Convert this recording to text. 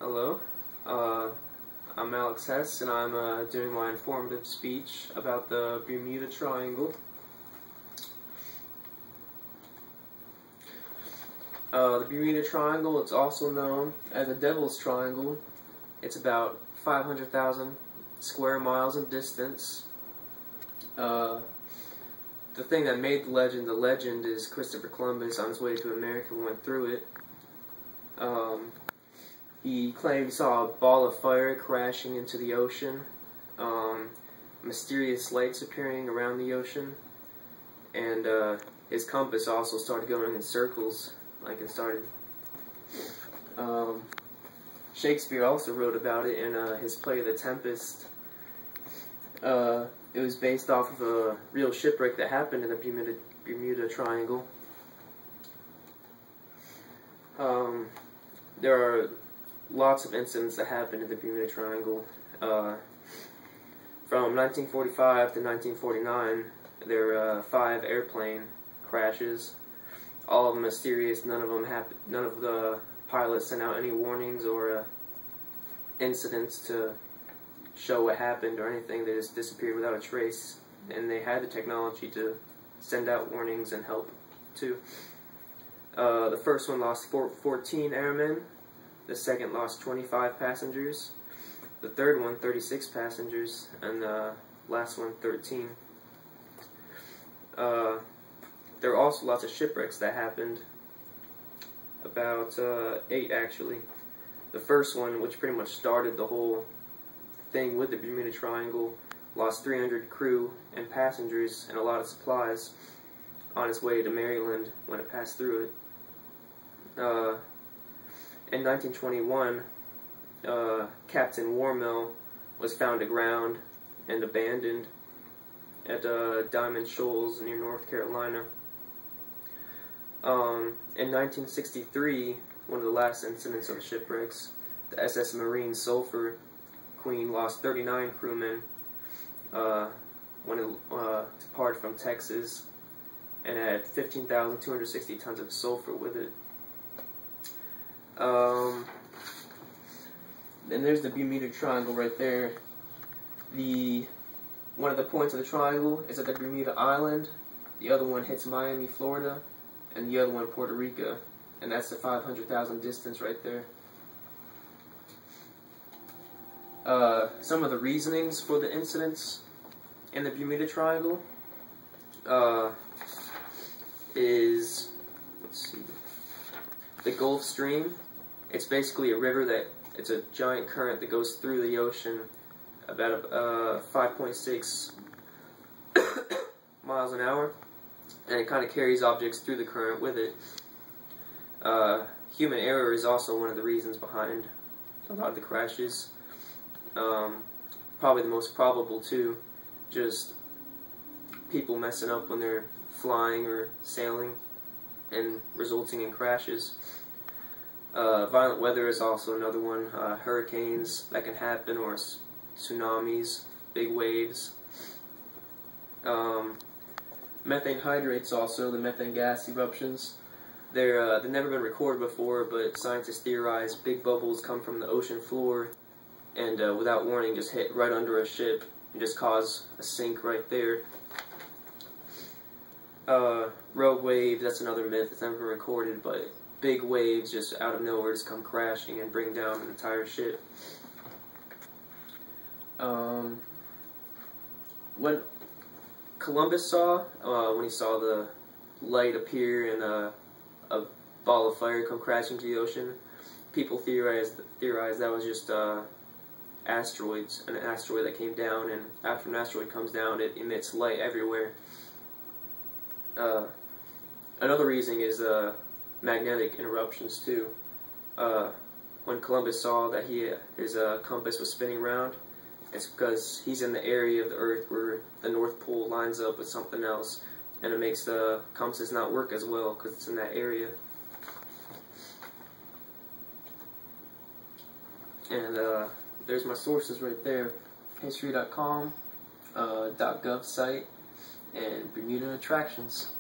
Hello, I'm Alex Hess, and I'm doing my informative speech about the Bermuda Triangle. The Bermuda Triangle, it's also known as the Devil's Triangle. It's about 500,000 square miles in distance. The thing that made the legend is Christopher Columbus on his way to America went through it. He claimed he saw a ball of fire crashing into the ocean, mysterious lights appearing around the ocean, and his compass also started going in circles, like it started. Shakespeare also wrote about it in his play The Tempest. It was based off of a real shipwreck that happened in the Bermuda Triangle. There are lots of incidents that happened in the Bermuda Triangle. From 1945 to 1949, there were 5 airplane crashes. All of them mysterious. None of the pilots sent out any warnings or incidents to show what happened or anything. They just disappeared without a trace, and they had the technology to send out warnings and help too. The first one lost 14 airmen. The second lost 25 passengers. The third one, 36 passengers. And the last one, 13. There were also lots of shipwrecks that happened. About 8, actually. The first one, which pretty much started the whole thing with the Bermuda Triangle, lost 300 crew and passengers and a lot of supplies on its way to Maryland when it passed through it. In 1921, Captain Warmill was found aground and abandoned at Diamond Shoals near North Carolina. In 1963, one of the last incidents of shipwrecks, the SS Marine Sulphur Queen lost 39 crewmen when it departed from Texas, and had 15,260 tons of sulfur with it. And there's the Bermuda Triangle right there. One of the points of the triangle is at the Bermuda Island. The other one hits Miami, Florida, and the other one Puerto Rico. And that's the 500,000 distance right there. Some of the reasonings for the incidents in the Bermuda Triangle is, let's see, the Gulf Stream. It's basically a river it's a giant current that goes through the ocean about 5.6 miles an hour, and it kind of carries objects through the current with it. Human error is also one of the reasons behind a lot of the crashes. Probably the most probable too, just people messing up when they're flying or sailing and resulting in crashes. Violent weather is also another one. Hurricanes that can happen, or tsunamis, big waves. Methane hydrates also, the methane gas eruptions. They've never been recorded before, but scientists theorize big bubbles come from the ocean floor and without warning just hit right under a ship and just cause a sink right there. Rogue waves, that's another myth. It's never been recorded, but big waves just out of nowhere just come crashing and bring down an entire ship. What Columbus saw, when he saw the light appear and a ball of fire come crashing into the ocean, people theorized that was just asteroids, an asteroid that came down, and after an asteroid comes down, it emits light everywhere. Another reason is magnetic interruptions too. When Columbus saw that his compass was spinning around, it's because he's in the area of the Earth where the North Pole lines up with something else, and it makes the compass not work as well because it's in that area. And there's my sources right there: history.com, .gov site, and Bermuda attractions.